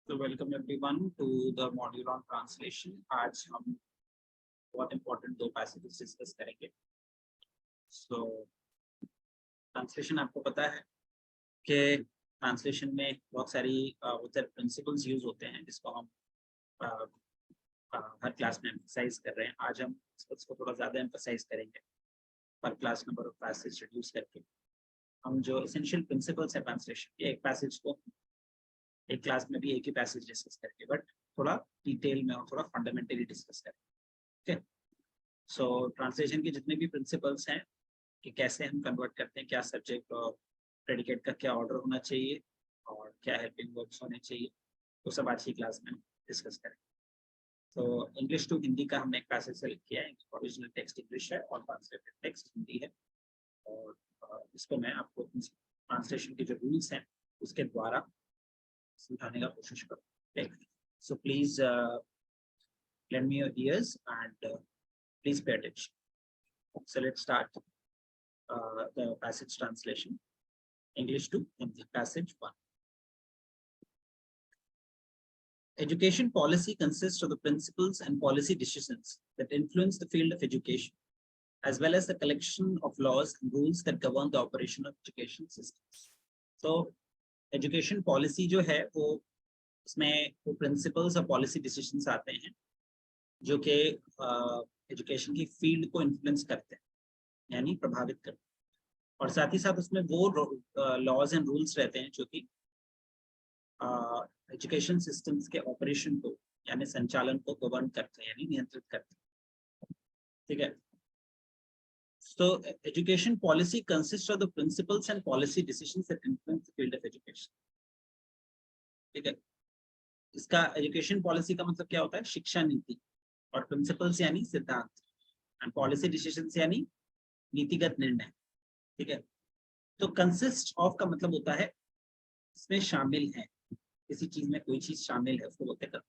तो welcome everyone to the module on translation. आज हम बहुत इंपॉर्टेंट दो पैसेजेस डिस्कस करेंगे। सो ट्रांसलेशन आपको पता है कि ट्रांसलेशन में बहुत सारी प्रिंसिपल्स यूज होते हैं जिसको हम हर क्लास में एम्फसाइज कर रहे हैं। आज हम इसको थोड़ा ज़्यादा एम्फसाइज करेंगे पर class number of passage reduce करके। हम जो एसेंशियल प्रिंसिपल्स है ट्रांसलेशन के, एक पैसेज को एक क्लास में भी एक ही पैसेज डिस्कस करके बट थोड़ा डिटेल में और थोड़ा फंडामेंटली डिस्कस करें। ठीक, सो ट्रांसलेशन के जितने भी प्रिंसिपल्स हैं कि कैसे हम कन्वर्ट करते हैं, क्या सब्जेक्ट और प्रेडिकेट का क्या ऑर्डर होना चाहिए और क्या हेल्पिंग वर्ब्स होने चाहिए, वो सब आज की क्लास में डिस्कस करें। तो इंग्लिश टू हिंदी का हमने एक पैसेज सेलेक्ट किया है। ओरिजिनल टेक्स्ट इंग्लिश है और ट्रांसलेटेड टेक्स्ट हिंदी है, और इसको मैं आपको ट्रांसलेशन के जो रूल्स हैं उसके द्वारा समझाने का कोशिश करूँ। So please lend me your ears and please pay attention. So let's start the passage translation. English to Hindi, passage 1. Education policy consists of the principles and policy decisions that influence the field of education, as well as the collection of laws and rules that govern the operation of education systems. So education policy जो है वो उसमें वो principles और policy decisions आते हैं जो कि एजुकेशन की फील्ड को इन्फ्लुएंस करते हैं, यानी प्रभावित करते हैं, और साथ ही साथ उसमें वो लॉज एंड रूल्स रहते हैं जो कि एजुकेशन सिस्टम्स के ऑपरेशन को यानी संचालन को गवर्न करते हैं यानी नियंत्रित करते हैं। ठीक है, so education policy consists of the principles and policy decisions that influence the field of education. ठीक है, इसका एजुकेशन पॉलिसी का मतलब क्या होता है? शिक्षा नीति, और प्रिंसिपल्स यानी सिद्धांत, एंड पॉलिसी डिसीजंस यानी नीतिगत निर्णय। ठीक है, तो कंसिस्ट ऑफ का मतलब होता है इसमें शामिल है, किसी चीज में कोई चीज शामिल है उसको बोलते हैं,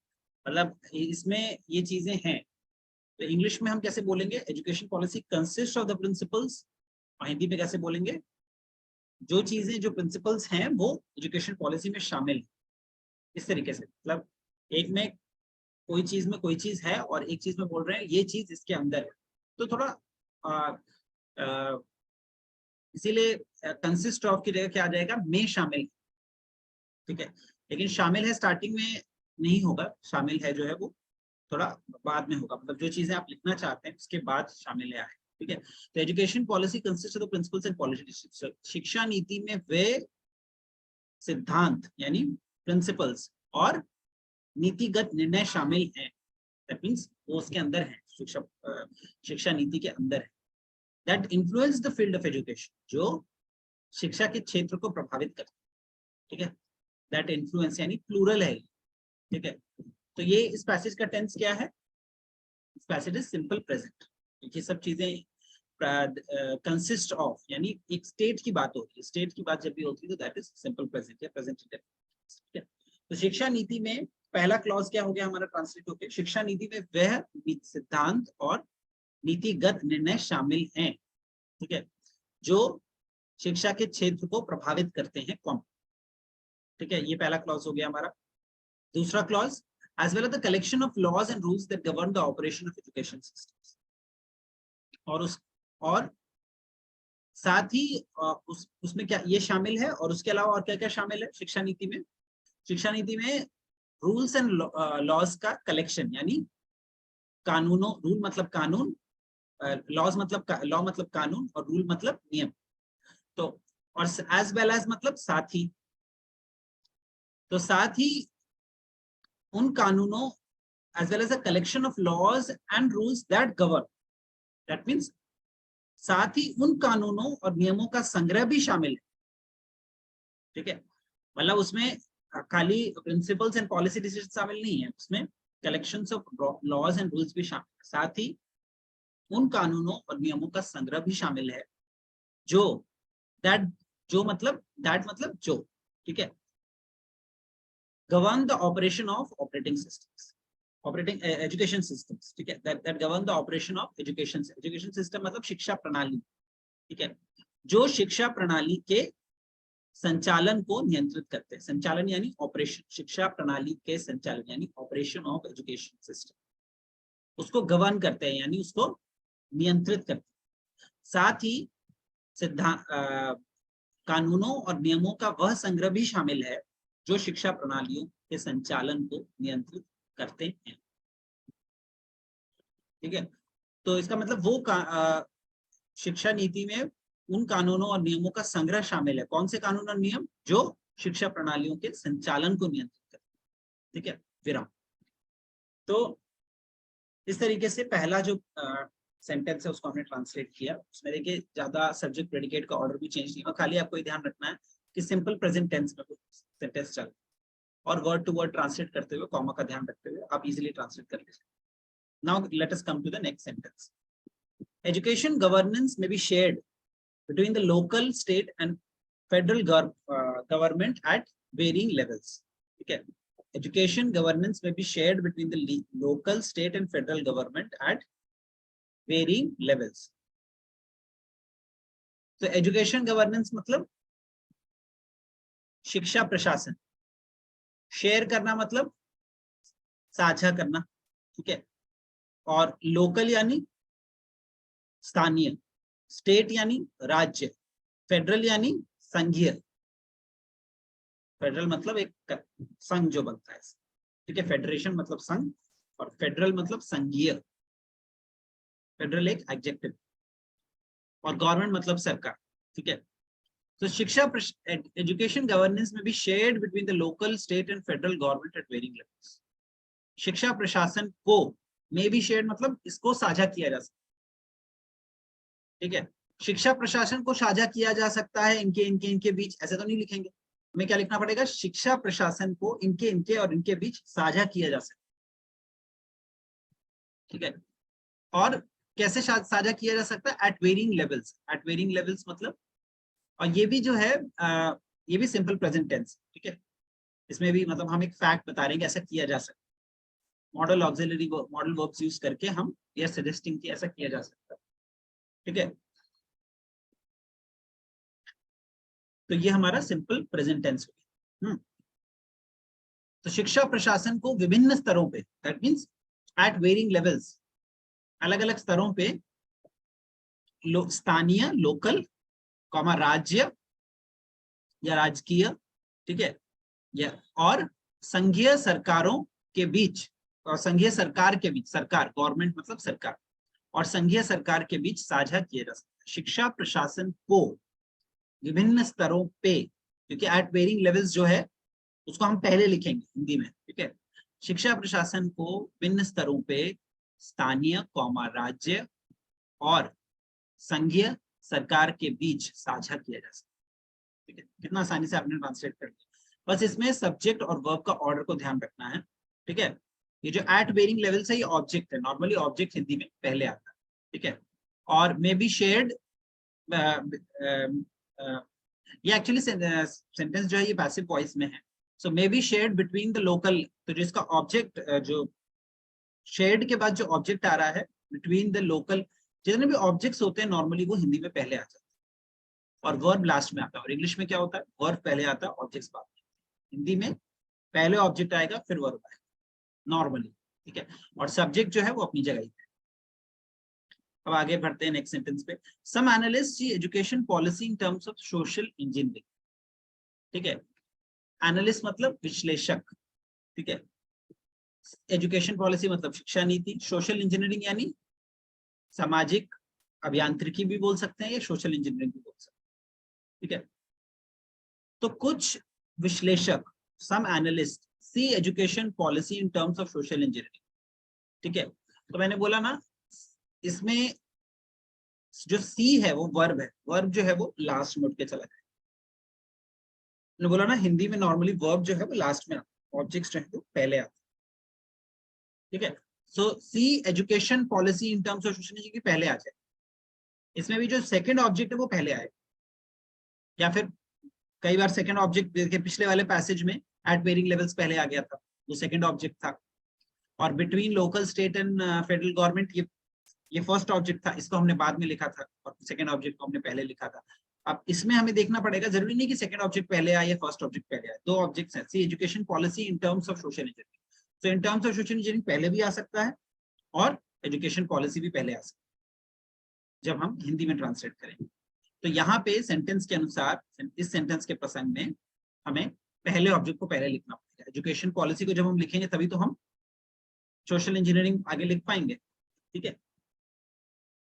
मतलब इसमें ये चीजें हैं। तो इंग्लिश में हम कैसे बोलेंगे? Education policy consist of the principles, और हिंदी में कैसे बोलेंगे? जो चीजें जो प्रिंसिपल्स हैं वो एजुकेशन पॉलिसी में शामिल है। इस तरीके से, मतलब एक में कोई चीज है और एक चीज में बोल रहे हैं ये चीज इसके अंदर है, तो थोड़ा इसीलिए कंसिस्ट ऑफ की जगह क्या आ जाएगा? में शामिल। ठीक है, लेकिन शामिल है स्टार्टिंग में नहीं होगा, शामिल है जो है वो थोड़ा बाद में होगा, मतलब जो चीजें आप लिखना चाहते हैं उसके बाद शामिल है आए। ठीक है, तो education policy consist of the principles and policy. शिक्षा नीति में वे सिद्धांत यानी प्रिंसिपल्स और नीतिगत निर्णय शामिल हैं, दैट मींस वो उसके अंदर है, शिक्षा नीति के अंदर है। That influence the field of education, जो शिक्षा के क्षेत्र को प्रभावित करते हैं। ठीक है, दैट इन्फ्लुएंस यानी प्लूरल है। ठीक है, तो ये इस पैसेज का टेंस क्या है? इस पैसेज इज सिंपल प्रेजेंट। ये सब चीजें कंसिस्ट ऑफ यानी एक स्टेट की बात होती है, स्टेट की बात जब भी होती है तो दैट इज सिंपल प्रेजेंट या प्रेजेंट इंडेफिनिट। ठीक है, तो शिक्षा नीति में पहला क्लॉज क्या हो गया हमारा ट्रांसलेट होकर? शिक्षा नीति में वह सिद्धांत और नीतिगत निर्णय शामिल हैं, ठीक है, जो शिक्षा के क्षेत्र को प्रभावित करते हैं, कौन? ठीक है, ये पहला क्लॉज हो गया हमारा। दूसरा clause, as well as the collection of laws and rules that govern the operation of education systems, और साथ ही उसमें क्या ये शामिल है, और उसके अलावा और क्या क्या शामिल है शिक्षा नीति में? शिक्षा नीति में रूल्स एंड लॉज का कलेक्शन, यानी कानूनों, रूल मतलब कानून, लॉज मतलब लॉ मतलब कानून, और रूल मतलब नियम। तो और एज वेल एज मतलब साथ ही, तो साथ ही उन कानूनों, as well as a collection of laws and rules that govern, that means साथ ही उन कानूनों और नियमों का संग्रह भी शामिल है। ठीक है, मतलब उसमें खाली प्रिंसिपल्स एंड पॉलिसी डिसीजन शामिल नहीं है, उसमें collections of laws and rules भी शामिल है, साथ ही उन कानूनों और नियमों का संग्रह भी शामिल है जो मतलब जो, ठीक है, govern the operation of operating systems, operating education systems. ठीक है, that govern the operation of education system मतलब शिक्षा प्रणाली। ठीक है, जो शिक्षा प्रणाली के संचालन को नियंत्रित करते हैं। संचालन यानी ऑपरेशन, शिक्षा प्रणाली के संचालन यानी ऑपरेशन ऑफ एजुकेशन सिस्टम, उसको गवर्न करते हैं यानी उसको नियंत्रित करते हैं। साथ ही सिद्धांत कानूनों और नियमों का वह संग्रह भी शामिल है जो शिक्षा प्रणालियों के संचालन को नियंत्रित करते हैं। ठीक है, तो इसका मतलब वो शिक्षा नीति में उन कानूनों और नियमों का संग्रह शामिल है। कौन से कानून और नियम? जो शिक्षा प्रणालियों के संचालन को नियंत्रित करते हैं। ठीक है, विराम। तो इस तरीके से पहला जो सेंटेंस है उसको हमने ट्रांसलेट किया। उसमें देखिए ज्यादा सब्जेक्ट प्रेडिकेट का ऑर्डर भी चेंज नहीं हुआ, खाली आपको ये ध्यान रखना है कि सिंपल प्रेजेंट टेंस में सेंटेंस चल और वर्ड टू वर्ड ट्रांसलेट करते हुए, कॉमा का ध्यान रखते हुए आप इजीली ट्रांसलेट कर लीजिए। Now let us come to the next sentence. Education governance may be shared between the local, state and federal government at varying levels. Okay, education governance may be shared between the local, state and federal government at varying levels. So education governance मतलब शिक्षा प्रशासन, share करना मतलब साझा करना। ठीक है, और लोकल यानी स्थानीय, स्टेट यानी राज्य, फेडरल यानी संघीय। फेडरल मतलब एक संघ जो बनता है। ठीक है, फेडरेशन मतलब संघ और फेडरल मतलब संघीय। फेडरल एक एडजेक्टिव और गवर्नमेंट मतलब सरकार। ठीक है, तो शिक्षा एजुकेशन गवर्नेंस में भी shared between the local, state and federal government at varying levels. शिक्षा प्रशासन को में भी शेयर्ड मतलब इसको साझा किया जा सकता है। ठीक है, शिक्षा प्रशासन को साझा किया जा सकता है इनके बीच, ऐसे तो नहीं लिखेंगे। हमें क्या लिखना पड़ेगा? शिक्षा प्रशासन को इनके और इनके बीच साझा किया जा सकता है। ठीक है, और कैसे साझा किया जा सकता है? At varying levels. At varying levels मतलब, और ये भी जो है ये भी सिंपल प्रेजेंट टेंस। ठीक है, इसमें भी मतलब हम एक फैक्ट बता रहे हैं कि ऐसा किया जा सकता है। Model auxiliary modal verbs use करके हम ये सजेस्टिंग कि ऐसा किया जा सकता है। ठीक है, तो ये हमारा सिंपल प्रेजेंट टेंस हो गया। तो शिक्षा प्रशासन को विभिन्न स्तरों पे, that means at varying levels, अलग अलग स्तरों पे, स्थानीय लोकल, कॉमा राज्य या राजकीय, ठीक है, या और संघीय सरकारों के बीच, और संघीय सरकार के बीच, सरकार गवर्नमेंट मतलब सरकार, और संघीय सरकार के बीच साझा किया जा सकता है। शिक्षा प्रशासन को विभिन्न स्तरों पे, क्योंकि एट वेरिंग लेवल्स जो है उसको हम पहले लिखेंगे हिंदी में। ठीक है, शिक्षा प्रशासन को विभिन्न स्तरों पे स्थानीय, कॉमा राज्य और संघीय सरकार के बीच साझा किया जा सकता है। ठीक है, कितना आसानी से आपने ट्रांसलेट कर दिया। बस इसमें सब्जेक्ट और वर्ब का ऑर्डर को ध्यान रखना है। ठीक है, ये जो एट वेरिंग लेवल से ये ऑब्जेक्ट है, नॉर्मली ऑब्जेक्ट हिंदी में पहले आता है। ठीक है, और मे बी शेयर्ड, ये एक्चुअली सेंटेंस जो है ये पैसिव वॉइस में है। So may be shared between the local, तो जिसका ऑब्जेक्ट जो शेयर्ड के बाद जो ऑब्जेक्ट आ रहा है बिटवीन द लोकल, जितने भी ऑब्जेक्ट्स होते हैं नॉर्मली वो हिंदी में पहले आ जाते हैं और वर्ब लास्ट में आता है। और इंग्लिश में क्या होता है? वर्ब पहले आता है, ऑब्जेक्ट्स बाद में। हिंदी में पहले ऑब्जेक्ट आएगा फिर वर्ब आएगा नॉर्मली। ठीक है, और सब्जेक्ट जो है वो अपनी जगह ही है। अब आगे बढ़ते हैं नेक्स्ट सेंटेंस पे। Some analyst see education policy in terms of social engineering. ठीक है, एनालिस्ट मतलब विश्लेषक। ठीक है, एजुकेशन पॉलिसी मतलब शिक्षा नीति, सोशल इंजीनियरिंग यानी सामाजिक अभियांत्रिकी भी बोल सकते हैं या सोशल इंजीनियरिंग भी बोल सकते हैं। ठीक है, तो कुछ विश्लेषक, some analyst see education policy in terms of social engineering. ठीक है, तो मैंने बोला ना इसमें जो सी है वो वर्ब है, वर्ब जो है वो लास्ट में उठ के चला जाए। मैंने बोला ना हिंदी में नॉर्मली वर्ब जो है वो लास्ट में आता है, ऑब्जेक्ट्स जो है वो पहले आते हैं। ठीक है, so see education policy in terms of social engineering पहले आ जाए। इसमें भी जो सेकंड ऑब्जेक्ट है वो पहले आए, या फिर कई बार सेकंड ऑब्जेक्ट के पिछले वाले पैसेज में एट वेरिंग लेवल्स पहले आ गया था, वो सेकंड ऑब्जेक्ट था। और between local, state and federal government ये फर्स्ट ऑब्जेक्ट था, इसको हमने बाद में लिखा था और सेकंड ऑब्जेक्ट को हमने पहले लिखा था। अब इसमें हमें देखना पड़ेगा, जरूरी नहीं कि सेकंड ऑब्जेक्ट पहले आए या फर्स्ट ऑब्जेक्ट पहले आए, दो ऑब्जेक्ट्स हैं। See education policy in terms of social engineering, तो in terms of social engineering पहले भी आ सकता है और एजुकेशन पॉलिसी भी पहले आ सकती है जब हम हिंदी में ट्रांसलेट करेंगे। तो यहाँ पे सेंटेंस के अनुसार, इस सेंटेंस के प्रसंग में हमें पहले ऑब्जेक्ट को पहले लिखना पड़ेगा। एजुकेशन पॉलिसी को जब हम लिखेंगे तभी तो हम सोशल इंजीनियरिंग आगे लिख पाएंगे, ठीक है।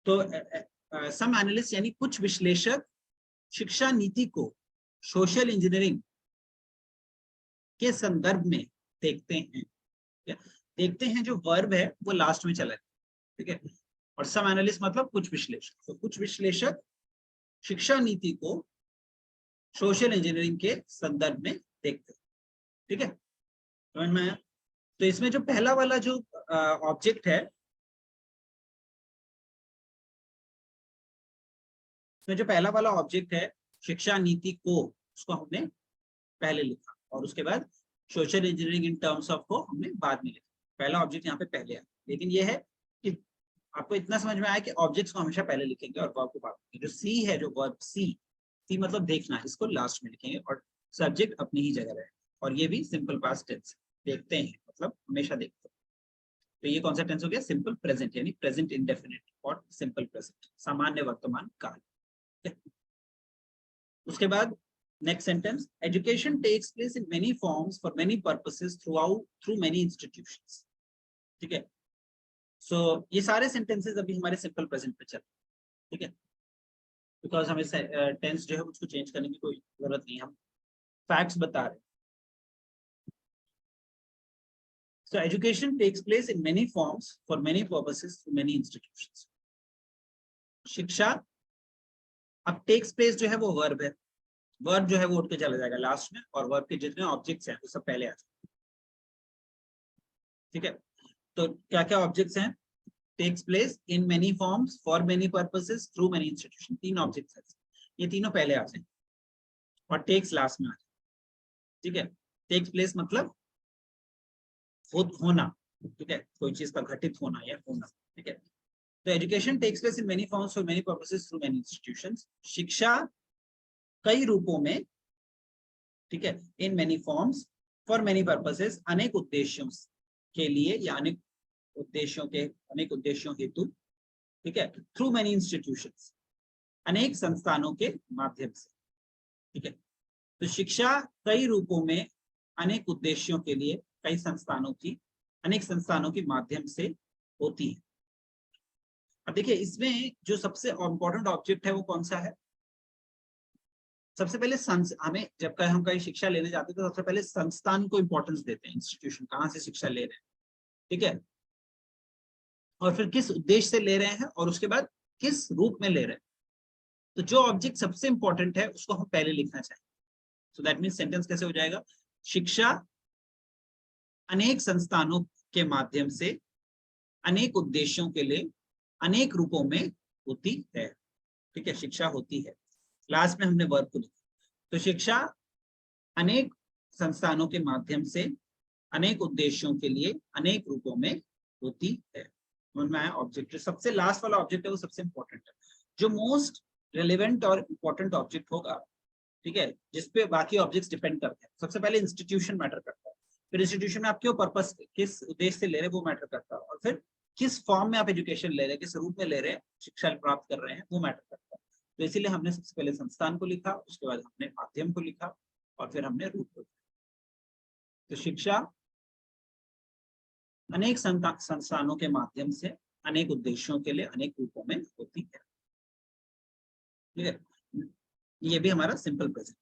तो सम एनालिस्ट यानी कुछ विश्लेषक शिक्षा नीति को सोशल इंजीनियरिंग के संदर्भ में देखते हैं। देखते हैं जो वर्ब है वो लास्ट में चला है, ठीक है। और सम एनालिस्ट मतलब कुछ विश्लेषक, तो कुछ विश्लेषक शिक्षा नीति को सोशल इंजीनियरिंग के संदर्भ में देखते हैं, ठीक है, समझ में आया। तो इसमें जो पहला वाला जो ऑब्जेक्ट है, इसमें जो पहला वाला ऑब्जेक्ट है शिक्षा नीति को, उसको हमने पहले लिखा और उसके बाद social engineering in terms of को हमने बाद में लिखा। पहला ऑब्जेक्ट यहाँ पे पहले आया, लेकिन ये है कि आपको इतना समझ में आया कि ऑब्जेक्ट्स को हमेशा पहले लिखेंगे और वर्ब को बाद में। जो सी है, जो वर्ब सी मतलब देखना, इसको लास्ट में लिखेंगे और सब्जेक्ट अपनी ही जगह रहेगा। और ये भी सिंपल पास्ट टेंस, देखते हैं मतलब हमेशा देखते हैं। तो ये कौन सा टेंस हो गया? सिंपल प्रेजेंट, यानी प्रेजेंट इंडेफिनिट और सिंपल प्रेजेंट, सामान्य वर्तमान काल। उसके बाद next sentence, education takes place in many forms for many purposes through many institutions, ठीक है। सो ये सारे सेंटेंसेस अभी हमारे सिंपल प्रेजेंट पे चल, ठीक है, बिकॉज हमें टेंस जो है उसको चेंज करने की कोई जरूरत नहीं है, हम फैक्ट्स बता रहे हैं। So education takes place in many forms for many purposes through many institutions. शिक्षा, अब takes place जो है वो वर्ब है, वर्ब जो है वो उठ के चला जाएगा लास्ट में और वर्ब के जितने ऑब्जेक्ट्स हैं वो सब पहले आ जाएंगे, ठीक है। तो क्या क्या ऑब्जेक्ट्स हैं? takes place in many forms for many purposes through many institutions, तीन ऑब्जेक्ट्स हैं, ये तीनों पहले आ जाएंगे और takes लास्ट में आ जाएगा, ठीक है। takes place मतलब होना, ठीक है, कोई चीज का घटित होना या होना, ठीक है। तो education takes place in many forms for many purposes through many institutions, शिक्षा कई रूपों में, ठीक है, in many forms for many purposes, अनेक उद्देश्यों के लिए या अनेक उद्देश्यों हेतु, ठीक है, थ्रू मेनी इंस्टीट्यूशंस, अनेक संस्थानों के माध्यम से, ठीक है। तो शिक्षा कई रूपों में अनेक उद्देश्यों के लिए अनेक संस्थानों के माध्यम से होती है। अब देखिए इसमें जो सबसे इंपॉर्टेंट ऑब्जेक्ट है वो कौन सा है? सबसे पहले हमें जब हम कहीं शिक्षा लेने जाते हैं तो सबसे पहले संस्थान को इंपॉर्टेंस देते हैं, इंस्टीट्यूशन कहाँ से शिक्षा ले रहे हैं, ठीक है, और फिर किस उद्देश्य से ले रहे हैं और उसके बाद किस रूप में ले रहे हैं। तो जो ऑब्जेक्ट सबसे इंपॉर्टेंट है उसको हम पहले लिखना चाहिए। सो दैट मीन्स सेंटेंस कैसे हो जाएगा? शिक्षा अनेक संस्थानों के माध्यम से अनेक उद्देश्यों के लिए अनेक रूपों में होती है, ठीक है, शिक्षा होती है। लास्ट में हमने वर्ब को लिखा, तो शिक्षा अनेक संस्थानों के माध्यम से अनेक उद्देश्यों के लिए अनेक रूपों में होती है। ऑब्जेक्ट सबसे लास्ट वाला ऑब्जेक्ट है वो सबसे इंपॉर्टेंट है, जो मोस्ट रेलेवेंट और इंपॉर्टेंट ऑब्जेक्ट होगा, ठीक है, जिसपे बाकी ऑब्जेक्ट्स डिपेंड करते हैं। सबसे पहले इंस्टीट्यूशन मैटर करता है, फिर इंस्टीट्यूशन में आप क्यों पर्पस, किस उद्देश्य से ले रहे हैं वो मैटर करता है, और फिर किस फॉर्म में आप एजुकेशन ले रहे हैं, किस रूप में ले रहे हैं, शिक्षा प्राप्त कर रहे हैं, वो मैटर करता है। तो इसीलिए हमने सबसे पहले संस्थान को लिखा, उसके बाद हमने माध्यम को लिखा और फिर हमने रूप को लिखा। तो शिक्षा अनेक संस्थानों के माध्यम से अनेक उद्देश्यों के लिए अनेक रूपों में होती है, ठीक है, ये भी हमारा सिंपल प्रेजेंट।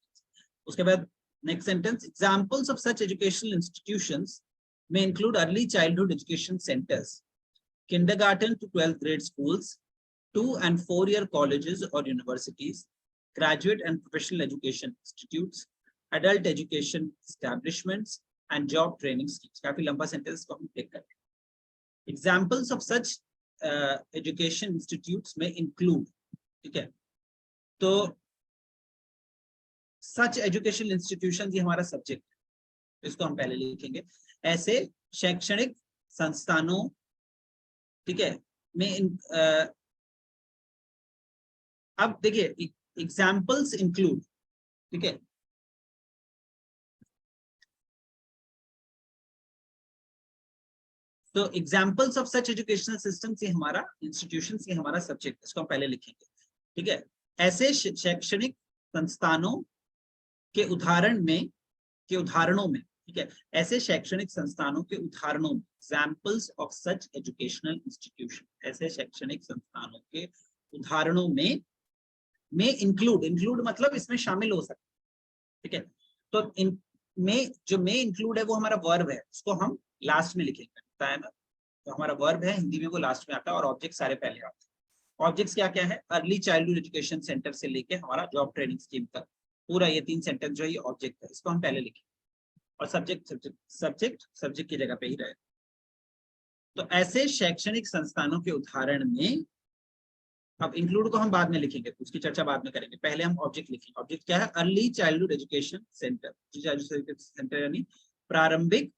उसके बाद next sentence, examples of such educational institutions may include early childhood education centers, kindergarten to 12th grade schools, 2 and 4-year colleges or universities, graduate and professional education institutes, adult education establishments and job training schemes. काफी लंबा sentence को हम take करते हैं। Examples of such education institutes may include, ठीक है, तो सच educational institution ये हमारा सब्जेक्ट है, इसको हम पहले लिखेंगे। ऐसे शैक्षणिक संस्थानों, ठीक है, में अब देखिए एग्जाम्पल्स इंक्लूड, ठीक है, तो examples of such educational system से हमारा इंस्टीट्यूशन से हमारा सब्जेक्ट, इसको हम पहले लिखेंगे, ठीक है। ऐसे शैक्षणिक संस्थानों के उदाहरण में, के उदाहरणों में, ठीक है, ऐसे शैक्षणिक संस्थानों के उदाहरणों में, examples of such educational institution, ऐसे शैक्षणिक संस्थानों के उदाहरणों में इंक्लूड, इंक्लूड मतलब इसमें शामिल हो सकते, ठीक है। तो इन में जो में इंक्लूड है वो हमारा वर्ब है, उसको हम लास्ट में लिखेंगे, है ना। तो हमारा वर्ब है हिंदी में, वो लास्ट में आता है, और ऑब्जेक्ट सारे पहले आते हैं। ऑब्जेक्ट्स क्या क्या है, अर्ली चाइल्डहुड एजुकेशन सेंटर से लेके हमारा जॉब ट्रेनिंग स्कीम तक, पूरा ये 3 सेंटेंस जो है ये ऑब्जेक्ट है, इसको हम पहले लिखेंगे। और सब्जेक्ट की जगह पे ही रहे। तो ऐसे शैक्षणिक संस्थानों के उदाहरण में, अब इंक्लूड को हम बाद में लिखेंगे, उसकी चर्चा बाद में करेंगे, पहले हम ऑब्जेक्ट लिखेंगे। ऑब्जेक्ट क्या है, early childhood education centre, centre यानी प्रारंभिक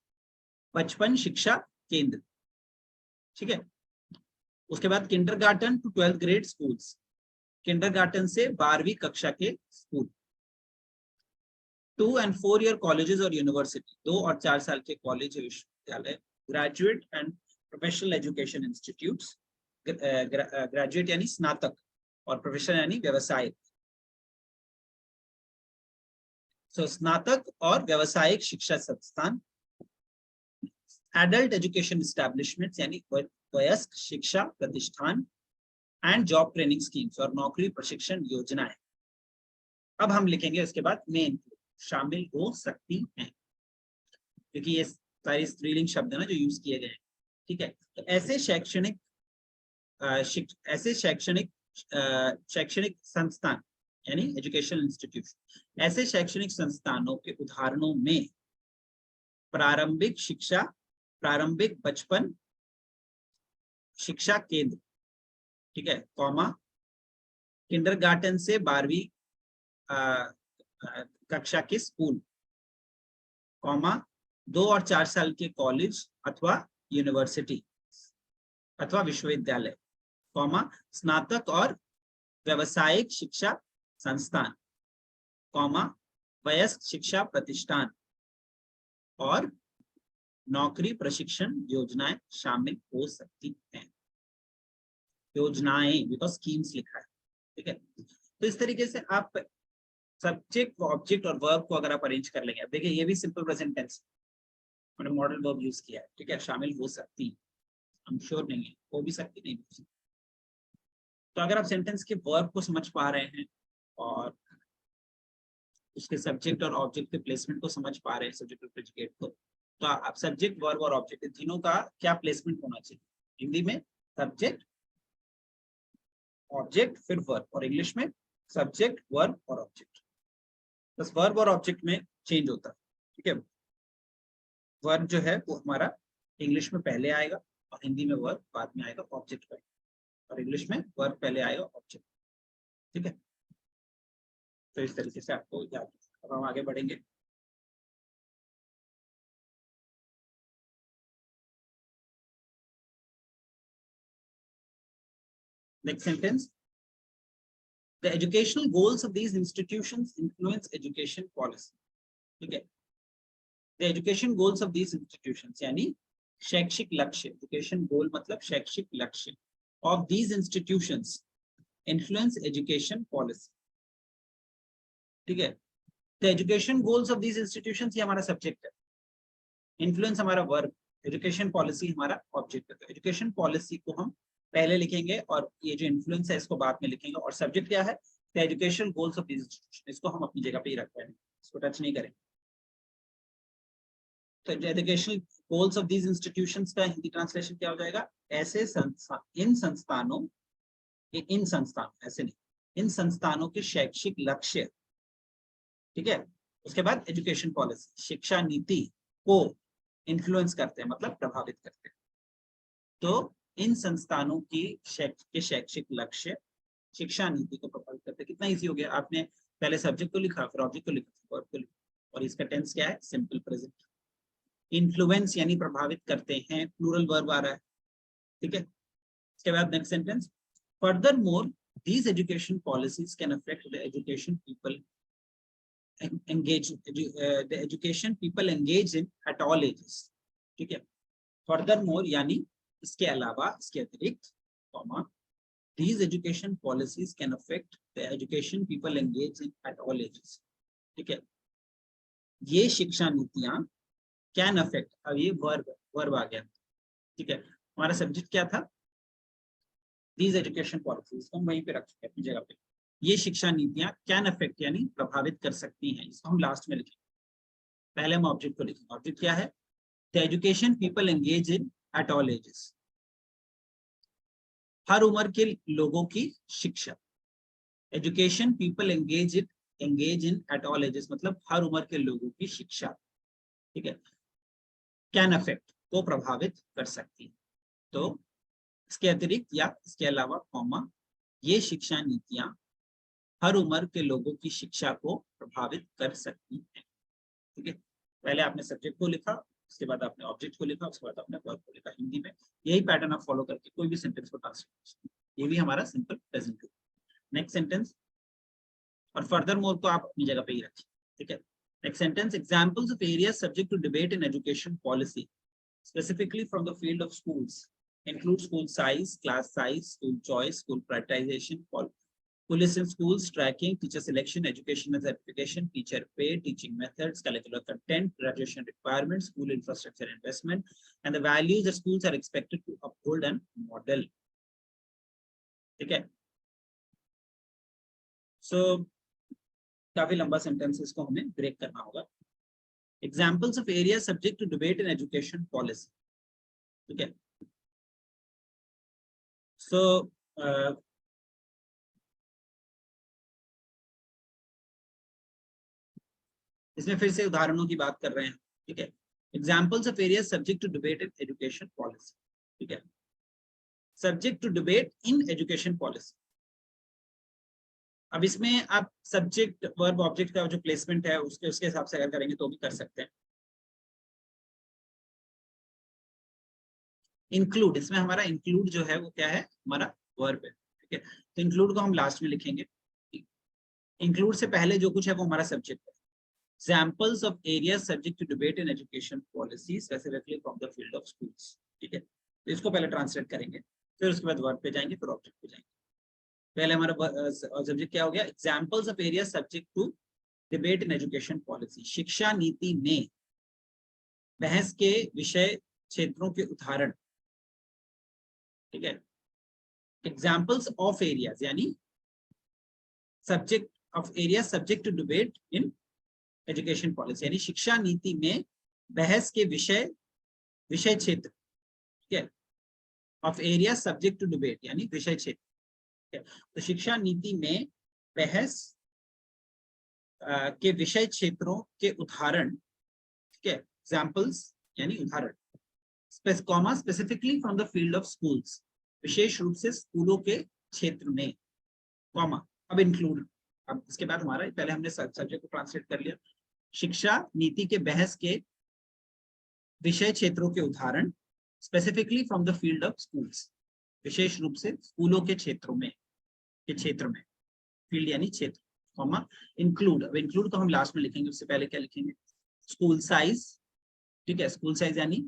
बचपन शिक्षा केंद्र, ठीक है। उसके बाद kindergarten to 12th grade schools, kindergarten से 12वीं कक्षा के स्कूल। 2 and 4 year कॉलेजेस और यूनिवर्सिटी, 2 और 4 साल के कॉलेज विश्वविद्यालय। Graduate and professional education institutes, graduate यानी स्नातक और प्रोफेशनल यानी व्यवसायिक। सो स्नातक और व्यावसायिक शिक्षा संस्थान। एडल्ट एजुकेशन एस्टैब्लिशमेंट्स यानी वयस्क शिक्षा प्रतिष्ठान। एंड जॉब ट्रेनिंग स्कीम्स, और नौकरी प्रशिक्षण योजनाएं। अब हम लिखेंगे उसके बाद में शामिल हो सकती हैं, क्योंकि ये सारे स्त्रीलिंग शब्द है ना जो यूज किए गए हैं, ठीक है। तो ऐसे शैक्षणिक संस्थान यानी एजुकेशनल इंस्टीट्यूशन, ऐसे शैक्षणिक संस्थानों के उदाहरणों में प्रारंभिक शिक्षा, प्रारंभिक बचपन शिक्षा केंद्र, ठीक है, कॉमा, किंडरगार्टन से 12वीं कक्षा के स्कूल, कॉमा, 2 और 4 साल के कॉलेज अथवा यूनिवर्सिटी अथवा विश्वविद्यालय, कॉमा, स्नातक और व्यावसायिक शिक्षा संस्थान, कॉमा, वयस्क शिक्षा प्रतिष्ठान और नौकरी प्रशिक्षण योजनाएं शामिल हो सकती हैं। योजनाएं, बिकॉज स्कीम्स लिखा है, ठीक है। तो इस तरीके से आप सब्जेक्ट, ऑब्जेक्ट और वर्ब को अगर आप अरेंज कर लेंगे, देखिए ये भी सिंपल प्रेजेंट टेंस मैंने मॉडल वर्ब यूज किया है, ठीक है, शामिल हो सकती, हम श्योर नहीं है, हो भी सकती, नहीं हो सकती। तो अगर आप सेंटेंस के वर्ब को समझ पा रहे हैं और उसके सब्जेक्ट और ऑब्जेक्ट के प्लेसमेंट को समझ पा रहे हैं, सब्जेक्ट और प्रेडिकेट को, तो आप सब्जेक्ट, वर्ब और ऑब्जेक्ट तीनों का क्या प्लेसमेंट होना चाहिए। हिंदी में सब्जेक्ट, ऑब्जेक्ट, फिर वर्ब, और इंग्लिश में सब्जेक्ट, वर्ब और ऑब्जेक्ट। बस वर्ब और ऑब्जेक्ट में चेंज होता है, ठीक है। वर्ब जो है वो हमारा इंग्लिश में पहले आएगा और हिंदी में वर्ब बाद में आएगा ऑब्जेक्ट पर, और इंग्लिश में वर्ब पहले आएगा ऑब्जेक्ट, ठीक है। तो इस तरीके से आपको याद, अब हम आगे बढ़ेंगे। Next sentence, the educational goals of these institutions influence education policy, ठीक है। the education goals of these institutions यानी शैक्षिक लक्ष्य, education goal मतलब शैक्षिक लक्ष्य, of these institutions influence education policy, ठीक है। the education goals of these institutions ये हमारा सब्जेक्ट है, influence हमारा वर्ब, education policy हमारा ऑब्जेक्ट है। education policy को हम पहले लिखेंगे और ये जो इन्फ्लुएंस है इसको बाद में लिखेंगे, और सब्जेक्ट क्या है, the educational goals of this institution, इसको हम अपनी जगह पे ही रख पाएंगे, इसको टच नहीं करेंगे। तो educational goals of this institutions का हिंदी ट्रांसलेशन क्या हो जाएगा, ऐसे संस्थान, इन संस्थानों, ऐसे नहीं, इन संस्थानों के शैक्षिक लक्ष्य, ठीक है। उसके बाद एजुकेशन पॉलिसी, शिक्षा नीति को इन्फ्लुएंस करते हैं, मतलब प्रभावित करते हैं। तो इन संस्थानों की शैक्षिक लक्ष्य शिक्षा नीति को प्रभावित करते हैं। कितना इजी हो गया, आपने पहले सब्जेक्ट को लिखा, फिर ऑब्जेक्ट को लिखा, वर्ब को लिखा, और इसका टेंस क्या है, सिंपल प्रेजेंट। इन्फ्लुएंस यानी प्रभावित करते हैं, प्लूरल वर्ब आ रहा है, ठीक है। इसके बाद next sentence, further more These education policies can affect the education people engage in at all ages. ठीक है. Furthermore, यानी इसके अलावा, इसके अतिरिक्त, comma, these education policies can affect the education people engage in at all ages. ठीक है. ये शिक्षा नीतियां can affect, अब ये वर्ब आ गया. ठीक है. हमारा सब्जेक्ट क्या था? These education policies, हम वहीं पे रख चुके हैं अपनी जगह पे. ये शिक्षा नीतियां कैन अफेक्ट यानी प्रभावित कर सकती हैं. इसको हम लास्ट में लिखेंगे. पहले हम ऑब्जेक्ट को लिखेंगे. ऑब्जेक्ट क्या है? The education people engage in at all ages. हर उम्र के लोगों की शिक्षा. Education people engage in at all ages मतलब हर उम्र के लोगों की शिक्षा. ठीक है. कैन अफेक्ट को प्रभावित कर सकती है. तो इसके अतिरिक्त या इसके अलावा कॉमा, ये शिक्षा नीतियां हर उम्र के लोगों की शिक्षा को प्रभावित कर सकती हैं. ठीक है. पहले आपने सब्जेक्ट को लिखा, उसके बाद आपने ऑब्जेक्ट को लिखा, उसके बाद आपने वर्ब को लिखा हिंदी में. यही पैटर्न आप फॉलो करके कोई भी सेंटेंस को ट्रांसलेट. ये भी हमारा सिंपल प्रेजेंट. नेक्स्ट सेंटेंस, और फर्दर मोर को आप अपनी जगह पे ही रखिए. ठीक है. Next sentence, examples of areas subject to debate in education policy specifically from the field of schools include school size, class size, school choice, school prioritization, policy in schools, tracking, teacher selection, education and certification, teacher pay, teaching methods, curricular content, graduation requirements, school infrastructure investment, and the values that schools are expected to uphold and model. ठीक है. So काफी लंबा sentences को हमें break करना होगा. Examples of areas subject to debate in education policy. ठीक है. So इसमें फिर से उदाहरणों की बात कर रहे हैं. ठीक है. Examples of areas subject to debate in education policy. ठीक है. Subject to debate in education policy. अब इसमें आप सब्जेक्ट वर्ब ऑब्जेक्ट का जो प्लेसमेंट है उसके हिसाब से अगर करेंगे तो भी कर सकते हैं. इंक्लूड, इसमें हमारा इंक्लूड जो है वो क्या है? हमारा वर्ब है. ठीक है. तो इंक्लूड को हम लास्ट में लिखेंगे. इंक्लूड से पहले जो कुछ है वो हमारा सब्जेक्ट है. Examples of areas subject to debate in education policy specifically from the field of schools. ठीक है. तो इसको पहले ट्रांसलेट करेंगे, फिर उसके बाद वर्ब पे जाएंगे, फिर ऑब्जेक्ट पे जाएंगे. पहले हमारा सब्जेक्ट क्या हो गया? Examples of areas subject to debate in education policy. शिक्षा नीति में बहस के विषय क्षेत्रों के उदाहरण. ठीक है. Examples of areas यानी subject of areas subject to debate in education policy यानी शिक्षा नीति में बहस के विषय क्षेत्र. ठीक है. Of area subject to debate यानी विषय क्षेत्र. तो शिक्षा नीति में बहस के विषय क्षेत्रों के उदाहरण. ठीक है. एग्जांपल्स यानी उदाहरण. Comma specifically from the field of schools विशेष रूप से स्कूलों के क्षेत्र में. कॉमा अब इंक्लूड. अब इसके बाद हमारा पहले हमने सब्जेक्ट को ट्रांसलेट कर लिया. शिक्षा नीति के बहस के विषय क्षेत्रों के उदाहरण specifically from the field of schools विशेष रूप से स्कूलों के क्षेत्रों में. फील्ड यानी क्षेत्र. Comma include. अब इंक्लूड को हम लास्ट में लिखेंगे, उससे पहले क्या लिखेंगे? School size. ठीक है. स्कूल साइज यानी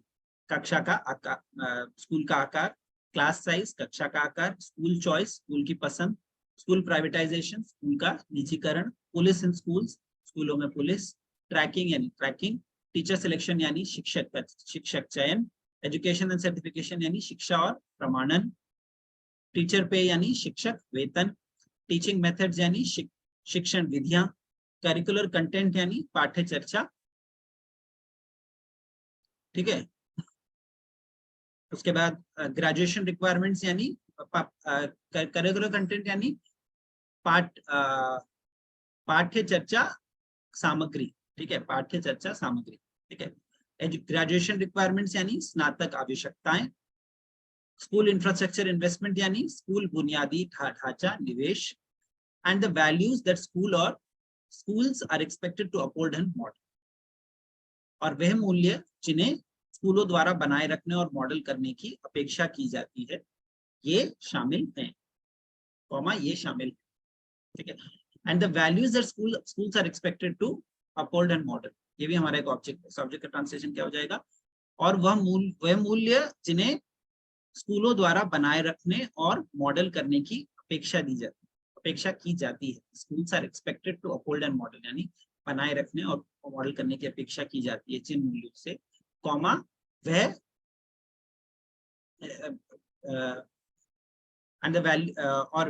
कक्षा का आकार, स्कूल का आकार. क्लास साइज कक्षा का आकार. स्कूल चॉइस स्कूल की पसंद. स्कूल प्राइवेटाइजेशन स्कूल का निजीकरण. पुलिस इन स्कूल्स स्कूलों में पुलिस. ट्रैकिंग यानी ट्रैकिंग. टीचर सिलेक्शन यानी शिक्षक चयन. एजुकेशन एंड सर्टिफिकेशन यानी शिक्षा और प्रमाणन. टीचर पे यानी शिक्षक वेतन. टीचिंग मेथड्स यानी शिक्षण विधियां. करिकुलर कंटेंट यानी पाठ्य चर्चा. ठीक है. उसके बाद ग्रेजुएशन रिक्वायरमेंट्स यानी करिकुलर कंटेंट यानी पाठ्य चर्चा सामग्री. ठीक है. पाठ्य चर्चा सामग्री. ठीक है. ग्रेजुएशन रिक्वायरमेंट्स यानी स्नातक आवश्यकताएं. स्कूल इंफ्रास्ट्रक्चर इन्वेस्टमेंट यानी स्कूल बुनियादी ढांचा निवेश. And the values that schools are expected to uphold and model. और वह मूल्य जिन्हें स्कूलों द्वारा बनाए रखने और मॉडल करने की अपेक्षा की जाती है, ये शामिल हैं. कॉमा ये शामिल है, ठीक है। And the values that schools are expected to uphold and model, ये भी हमारा एक ऑब्जेक्ट है। सब्जेक्ट का ट्रांसलेशन क्या हो जाएगा, और वह मूल्य जिन्हें स्कूलों द्वारा बनाए रखने और मॉडल करने की अपेक्षा की जाती है। Schools are expected to uphold and model, यानी बनाए रखने और मॉडल करने की अपेक्षा की जाती है जिन मूल्यों से, कॉमा वह एंड द वैल्यू और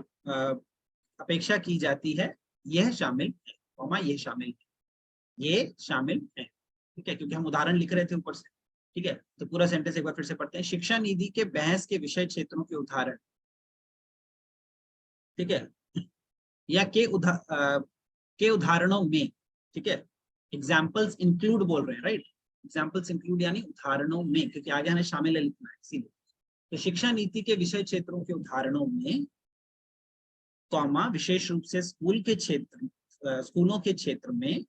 अपेक्षा की जाती है, यह शामिल है, कॉमा ये शामिल है, ये शामिल है, ठीक है। क्योंकि हम उदाहरण लिख रहे थे ऊपर से, ठीक है। तो पूरा सेंटेंस एक बार फिर से पढ़ते हैं। शिक्षा नीति के बहस के विषय क्षेत्रों के उदाहरण, ठीक है, या के उदाहरणों में, ठीक है। एग्जाम्पल्स इंक्लूड बोल रहे हैं, राइट। एग्जाम्पल्स इंक्लूड यानी उदाहरणों में, क्योंकि आगे हमें शामिल है लिखना है इसीलिए। तो शिक्षा नीति के विषय क्षेत्रों के उदाहरणों में, कॉमा विशेष रूप से स्कूलों के क्षेत्र में,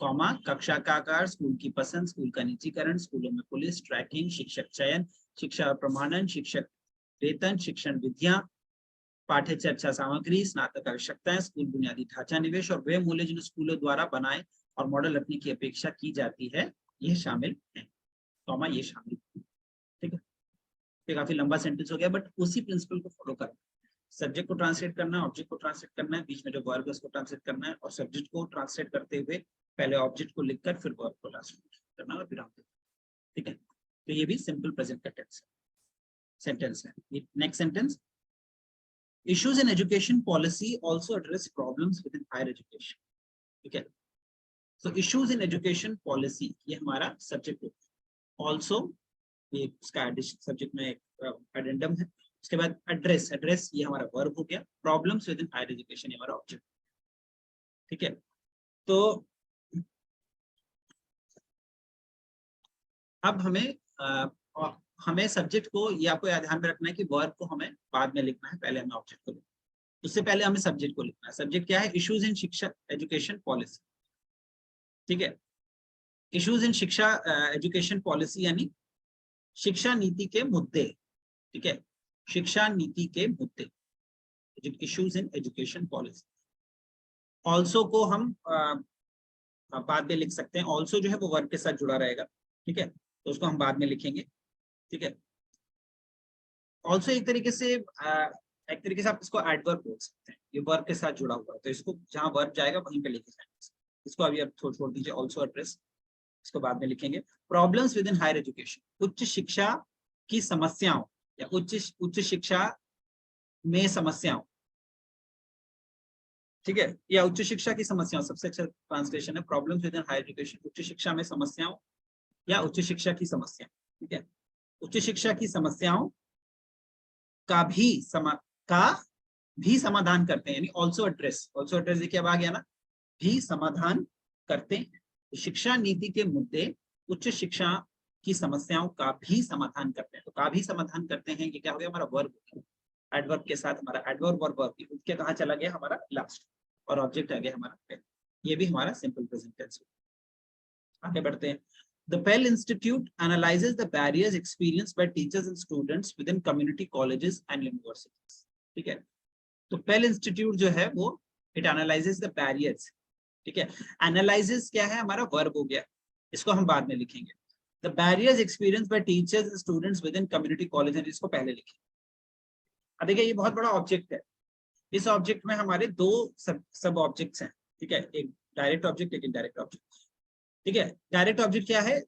कॉमा कक्षा का आकार, स्कूल की पसंद, स्कूल का निजीकरण, स्कूलों में पुलिस, ट्रैकिंग, शिक्षक चयन, शिक्षा प्रमाणन, शिक्षक वेतन, शिक्षण विधियां, पाठ्य चर्चा सामग्री, स्नातक आवश्यकताएं, स्कूल बुनियादी ढांचा निवेश और वे मूल्य जिन्हें स्कूलों द्वारा बनाए और मॉडल रखने की अपेक्षा की जाती है, यह शामिल है, कॉमा ये शामिल है, ठीक है। ये काफी लंबा सेंटेंस हो गया, बट उसी प्रिंसिपल को फॉलो करना। सब्जेक्ट को ट्रांसलेट करना है, ऑब्जेक्ट को ट्रांसलेट करना है, बीच में जो वर्ब है उसको ट्रांसलेट करना है, और सब्जेक्ट को ट्रांसलेट करते हुए पहले ऑब्जेक्ट को लिखकर फिर वर्ब को ट्रांसलेट करना और फिर ठीक है। तो ये भी सिंपल प्रेजेंट का सेंटेंस है। Next sentence, issues in education policy also address problems within higher education, ठीक है। so issues in education policy ये हमारा सब्जेक्ट है, also ये उसका सब्जेक्ट में एक एडेंडम है। उसके बाद एड्रेस ये हमारा वर्ब हो गया, problems within higher education ये हमारा ऑब्जेक्ट, ठीक है। तो अब हमें सब्जेक्ट को, ये आपको ध्यान में रखना है कि वर्ब को हमें बाद में लिखना है, पहले हमें ऑब्जेक्ट को लिखना है। उससे पहले हमें सब्जेक्ट को लिखना है। सब्जेक्ट क्या है, इश्यूज इन शिक्षा एजुकेशन पॉलिसी, ठीक है। इश्यूज इन शिक्षा एजुकेशन पॉलिसी यानी शिक्षा नीति के मुद्दे, ठीक है, शिक्षा नीति के मुद्दे, issues in education policy. Also को हम बाद में लिख सकते हैं, ऑल्सो जो है वो वर्ब के साथ जुड़ा रहेगा, ठीक है, तो उसको हम बाद में लिखेंगे, ठीक है। ऑल्सो एक तरीके से आप इसको एडवर्ब बोल सकते हैं, ये वर्ब के साथ जुड़ा हुआ है, तो इसको जहां वर्ब जाएगा वहीं पे लिखे जाएंगे। इसको अभी आप छोड़ दीजिए, ऑल्सो एड्रेस इसको बाद में लिखेंगे। Problems within higher education, उच्च शिक्षा की समस्याओं या उच्च शिक्षा में समस्याओं, ठीक है, या उच्च शिक्षा की समस्याओं, सबसे अच्छा ट्रांसलेशन है problems within higher education, उच्च शिक्षा में समस्याओं या उच्च शिक्षा की समस्या, ठीक है। उच्च शिक्षा की समस्याओं का भी समाधान करते हैं, यानी ऑल्सो एड्रेस देखिए अब आ गया ना, भी समाधान करते हैं। शिक्षा नीति के मुद्दे उच्च शिक्षा की समस्याओं का भी समाधान करते हैं, तो का भी समाधान करते हैं, ये क्या हो गया हमारा वर्ब, एडवर्ब के साथ हमारा एडवर्ब और वर्ब के कहाँ चला गया हमारा लास्ट, और ऑब्जेक्ट आ गया हमारा पेल। ये भी हमारा सिंपल प्रेजेंट टेंस। आगे बढ़ते हैं। The Pell Institute analyzes the barriers experienced by teachers and students within community colleges and universities, ठीक है। तो Pell Institute जो है वो it analyzes the barriers, ठीक है। Analyzes क्या है हमारा वर्ब हो गया, इसको हम बाद में लिखेंगे। The barriers experienced by teachers and students within community colleges, इसको पहले लिखेंगे। अब देखिए ये बहुत बड़ा ऑब्जेक्ट है, इस ऑब्जेक्ट में हमारे दो सब ऑब्जेक्ट्स हैं, ठीक है, एक डायरेक्ट ऑब्जेक्ट एक इनडायरेक्ट ऑब्जेक्ट, ठीक है। डायरेक्ट ऑब्जेक्ट क्या है,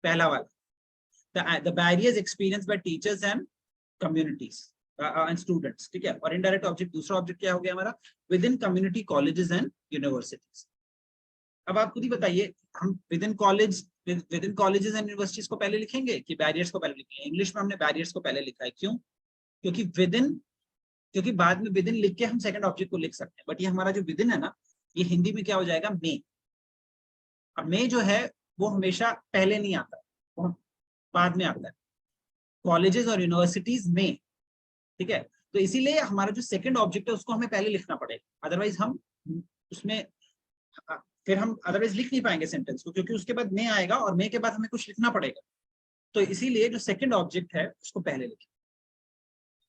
पहला वाला, the barriers experienced by teachers and communities and students, ठीक है। और इनडायरेक्ट ऑब्जेक्ट, दूसरा ऑब्जेक्ट क्या हो गया हमारा, with in community colleges and universities. अब आप खुद ही बताइए, हम with in colleges and universities को पहले लिखेंगे कि बैरियर्स को पहले लिखेंगे? इंग्लिश में हमने बैरियर्स को पहले लिखा है, क्यों? क्योंकि बाद में विद इन लिख के हम सेकंड ऑब्जेक्ट को लिख सकते हैं, बट ये हमारा जो विद इन है ना, ये हिंदी में क्या हो जाएगा, में। अब में जो है वो हमेशा पहले नहीं आता, वो बाद में आता है, कॉलेजेस और यूनिवर्सिटीज में, ठीक है। तो इसीलिए हमारा जो सेकंड ऑब्जेक्ट है उसको हमें पहले लिखना पड़ेगा, अदरवाइज हम उसमें फिर हम अदरवाइज लिख नहीं पाएंगे सेंटेंस को, क्योंकि उसके बाद में आएगा और में के बाद हमें कुछ लिखना पड़ेगा। तो इसीलिए जो सेकंड ऑब्जेक्ट है उसको पहले लिखें।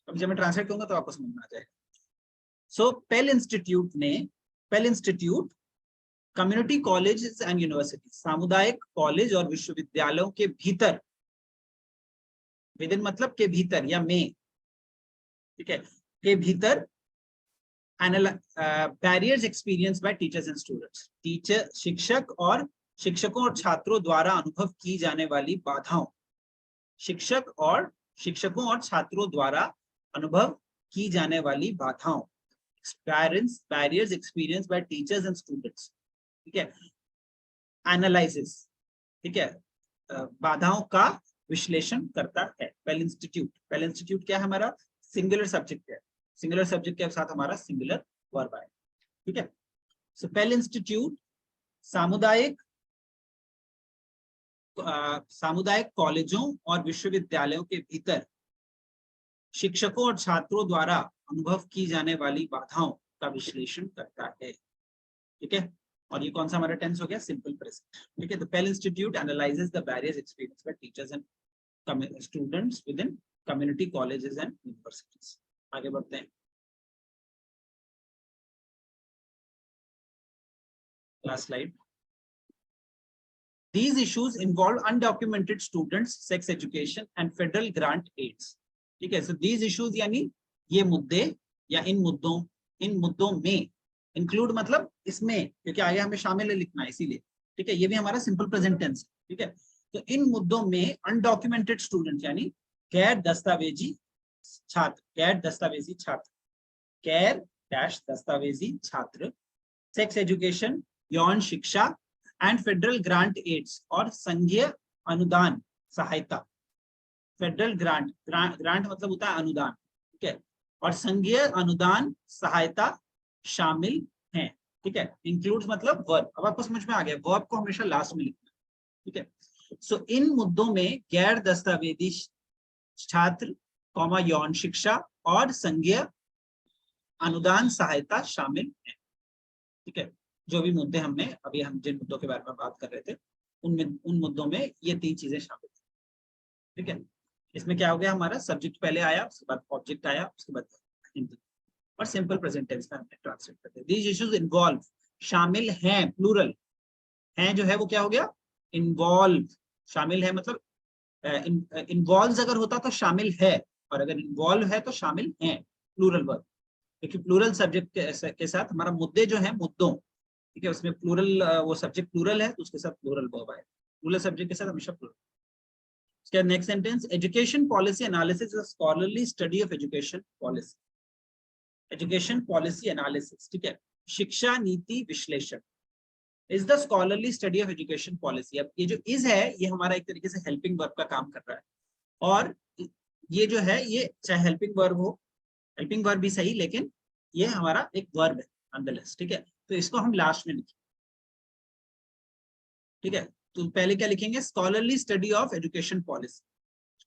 अब जब मैं ट्रांसलेट करूंगा तो आपको समझ में आ जाएगा। So pale institute community colleges and university, सामुदायिक कॉलेज और विश्वविद्यालयों के भीतर, विद इन मतलब के भीतर या में, ठीक है, के भीतर barriers experience by teachers and students, शिक्षकों और छात्रों द्वारा अनुभव की जाने वाली बाधाओं, शिक्षकों और छात्रों द्वारा अनुभव की जाने वाली बाधाओं, barriers experience by teachers and students, ठीक है, एनालिसिस, ठीक है, बाधाओं का विश्लेषण करता है। पेल इंस्टीट्यूट क्या है हमारा? सिंगुलर सब्जेक्ट है, सिंगुलर सब्जेक्ट के साथ हमारा सिंगुलर वर्ब है, ठीक है। सो पेल इंस्टीट्यूट सामुदायिक कॉलेजों और विश्वविद्यालयों के भीतर शिक्षकों और छात्रों द्वारा अनुभव की जाने वाली बाधाओं का विश्लेषण करता है, ठीक है। और ये कौन सा हमारा टेंस हो गया? सिंपल प्रेजेंट, ठीक है। The pale institute analyses the barriers experience by teachers and students with in community colleges and universities. आगे बढ़ते हैं, last slide. These issues involve undocumented students, sex education and federal grant aids. ठीक है, so these issues यानी ये मुद्दे या इन मुद्दों में, इंक्लूड मतलब इसमें, क्योंकि आगे हमें शामिल है लिखना है इसीलिए, ठीक है, ये भी हमारा सिंपल प्रेजेंट टेंस, ठीक है। तो इन मुद्दों में अनडॉक्यूमेंटेड स्टूडेंट यानी गैर दस्तावेजी छात्र, सेक्स एजुकेशन यौन शिक्षा एंड फेडरल ग्रांट एड्स और संघीय अनुदान सहायता, फेडरल ग्रांट मतलब होता है अनुदान, ठीक है, और संघीय अनुदान सहायता शामिल हैं, ठीक है। इंक्लूड्स मतलब वर्ब, अब आपको समझ में आ गया, वर्ब को हमेशा लास्ट में लिखना, ठीक है। सो इन मुद्दों में गैर दस्तावेजी छात्र, यौन शिक्षा और संघीय अनुदान सहायता शामिल है, ठीक है। जो भी मुद्दे हम जिन मुद्दों के बारे में बात कर रहे थे उन मुद्दों में ये तीन चीजें शामिल हैं, ठीक है। इसमें क्या हो गया, हमारा सब्जेक्ट पहले आया, उसके बाद ऑब्जेक्ट आया, उसके बाद और सिंपल प्रेजेंट टेंस में हमने ट्रांसलेट कर दिया। दीज इश्यूज इन्वॉल्व, शामिल हैं, प्लूरल हैं जो है वो क्या हो गया? इन्वॉल्व, शामिल है मतलब इन्वॉल्व अगर होता तो शामिल है, और अगर इन्वॉल्व है तो शामिल हैं, प्लूरल वर्ब, क्योंकि प्लूरल सब्जेक्ट के साथ हमारा मुद्दे जो है मुद्दों, ठीक है, उसमें प्लूरल, वो सब्जेक्ट प्लूरल है तो उसके साथ प्लूरल वर्ब आए, प्लूरल सब्जेक्ट के साथ हमेशा प्लूरल। उसके बाद next sentence, education policy analysis is a scholarly study of education policy, education policy analysis, ठीक है, शिक्षा नीति विश्लेषण is the scholarly study of education policy. अब ये जो इज है ये हमारा एक तरीके से हेल्पिंग वर्ब का काम कर रहा है, और ये जो है ये चाहे हेल्पिंग वर्ब हो, हेल्पिंग वर्ब भी सही, लेकिन ये हमारा एक वर्ब है नॉनदलेस, ठीक है, तो इसको हम लास्ट में लिखेंगे, ठीक है। तो पहले क्या लिखेंगे? Scholarly study of education policy,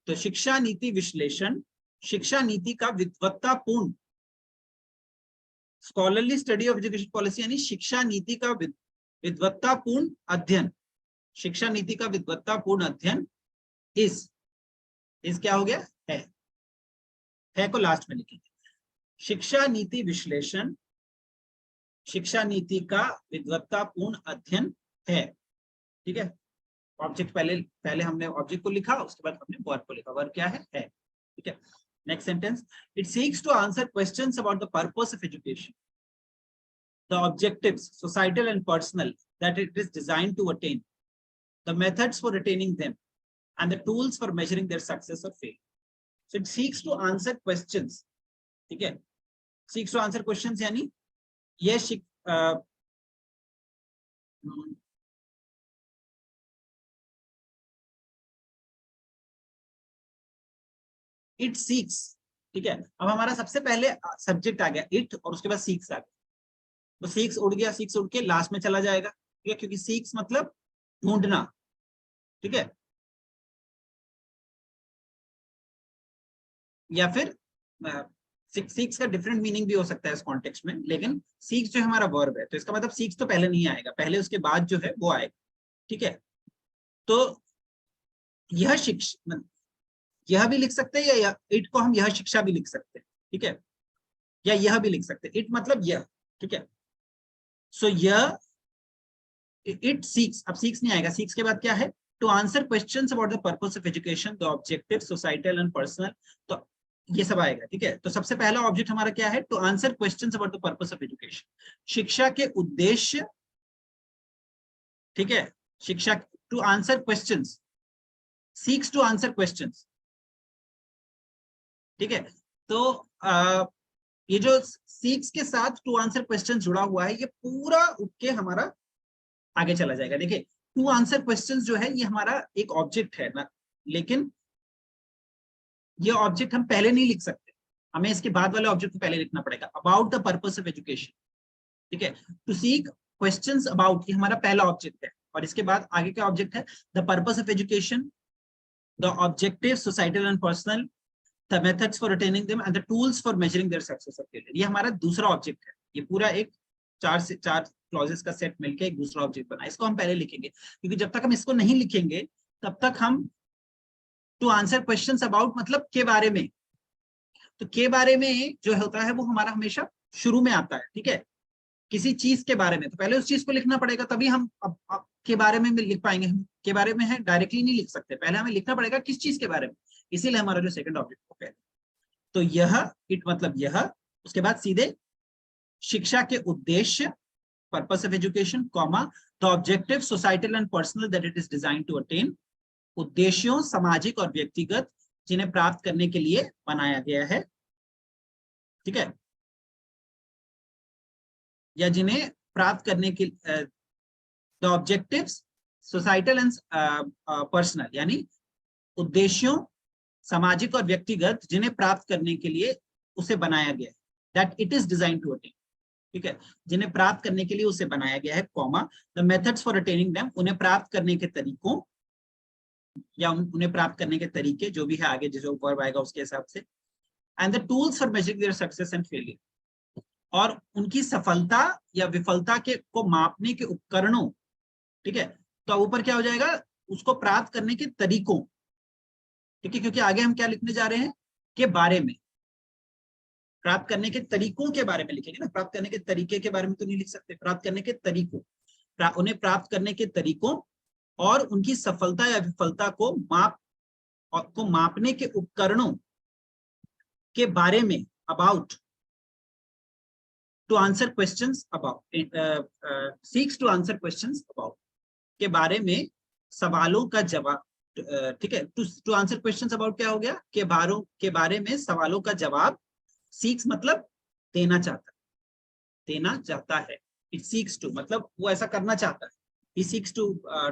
तो शिक्षा नीति विश्लेषण, शिक्षा नीति का विद्वत्तापूर्ण, scholarly study of education policy यानी शिक्षा नीति का विद्वत्तापूर्ण अध्ययन, शिक्षा नीति का विद्वत्तापूर्ण अध्ययन इस क्या हो गया? है को लास्ट में लिखेंगे। शिक्षा नीति विश्लेषण शिक्षा नीति का विद्वत्तापूर्ण अध्ययन है, ठीक है। ऑब्जेक्ट पहले हमने ऑब्जेक्ट को लिखा, उसके बाद हमने वर्ब को लिखा, वर्ब क्या है? ठीक है। Next sentence, it seeks to answer questions about the purpose of education, the objectives, societal and personal, that it is designed to attain, the methods for attaining them, and the tools for measuring their success or failure. So it seeks to answer questions, ठीक है, seeks to answer questions यानी ये it seeks, ठीक है। अब हमारा सबसे पहले सब्जेक्ट आ गया इट, और उसके बाद सीक्स आ गया, तो सीक्स उड़ गया, सीक्स उड़ के लास्ट में चला जाएगा, ठीक है, क्योंकि सीक्स मतलब ढूंढना, ठीक है, या फिर सीक्स का डिफरेंट मीनिंग भी हो सकता है इस कॉन्टेक्स्ट में, लेकिन सीक्स जो हमारा वर्ब है तो इसका मतलब सीक्स तो पहले नहीं आएगा, पहले उसके बाद जो है वो आएगा, ठीक है। तो यह शिक्षा, यह भी लिख सकते हैं, या इट को हम यह शिक्षा भी लिख सकते हैं, ठीक है। या यह भी लिख सकते हैं, इट मतलब यह, ठीक है। सो यह, इट सीक्स, अब सीक्स नहीं आएगा, सीक्स के बाद क्या है, to answer questions about the purpose of education, the objective, societal and personal, तो ये सब आएगा, ठीक है। तो सबसे पहला ऑब्जेक्ट हमारा क्या है, to answer questions about the purpose of education, शिक्षा के उद्देश्य, ठीक है, शिक्षा, to answer questions, seeks to answer questions, ठीक है। तो ये जो सीक्स के साथ टू आंसर क्वेश्चन जुड़ा हुआ है, ये पूरा उठ के हमारा आगे चला जाएगा। देखिए, टू आंसर क्वेश्चंस जो है ये हमारा एक ऑब्जेक्ट है ना, लेकिन ये ऑब्जेक्ट हम पहले नहीं लिख सकते, हमें इसके बाद वाले ऑब्जेक्ट को पहले लिखना पड़ेगा, about the purpose of education, ठीक है। टू सीक क्वेश्चंस अबाउट, ये हमारा पहला ऑब्जेक्ट है, और इसके बाद आगे का ऑब्जेक्ट है the purpose of education, the objective, societal and personal, the methods for attaining them and the tools for measuring their success of failure. ये हमारा दूसरा ऑब्जेक्ट है, ये पूरा एक चार क्लॉजेस का सेट मिलके एक दूसरा ऑब्जेक्ट बना, इसको हम पहले लिखेंगे, क्योंकि जब तक हम इसको नहीं लिखेंगे तब तक हम टू आंसर क्वेश्चंस अबाउट मतलब के बारे में, तो के बारे में जो होता है वो हमारा हमेशा शुरू में आता है, ठीक है, किसी चीज के बारे में, तो पहले उस चीज को लिखना पड़ेगा, तभी हम अब के बारे में लिख पाएंगे। हम के बारे में है डायरेक्टली नहीं लिख सकते, पहले हमें लिखना पड़ेगा किस चीज के बारे में, इसीलिए हमारा जो सेकंड ऑब्जेक्ट हो गया। तो यह, इट मतलब यह, उसके बाद सीधे शिक्षा के उद्देश्य, purpose of education, comma, the objective, societal and personal that it is design to attain, उद्देश्यों सामाजिक और व्यक्तिगत जिन्हें प्राप्त करने के लिए बनाया गया है, ठीक है, या जिन्हें प्राप्त करने के, the objectives, societal and personal, यानी उद्देश्यों सामाजिक और व्यक्तिगत जिन्हें प्राप्त करने के लिए उसे बनाया गया है, that it is design to attain, ठीक है, जिन्हें प्राप्त करने के लिए उसे बनाया गया है, comma, the methods for attaining them, उन्हें प्राप्त करने के तरीकों या उन्हें प्राप्त करने के तरीके, जो भी है आगे जो वर्ब आएगा उसके हिसाब से, and the tools for measuring their success and failure, और उनकी सफलता या विफलता के को मापने के उपकरणों, ठीक है। तो ऊपर क्या हो जाएगा, उसको प्राप्त करने के तरीकों, ठीक है, क्योंकि आगे हम क्या लिखने जा रहे हैं, के बारे में, प्राप्त करने के तरीकों के बारे में लिखेंगे ना, प्राप्त करने के तरीके के बारे में तो नहीं लिख सकते, प्राप्त करने के तरीकों, उन्हें प्राप्त करने के तरीकों और उनकी सफलता या विफलता को मापने के उपकरणों के बारे में, about, to answer questions about, seeks to answer questions about, के बारे में सवालों का जवाब, ठीक है। टू आंसर क्वेश्चंस अबाउट क्या हो गया, के बारे में सवालों का जवाब, सीक्स मतलब देना चाहता है, इट सीक्स टू मतलब वो ऐसा करना चाहता है, he seeks to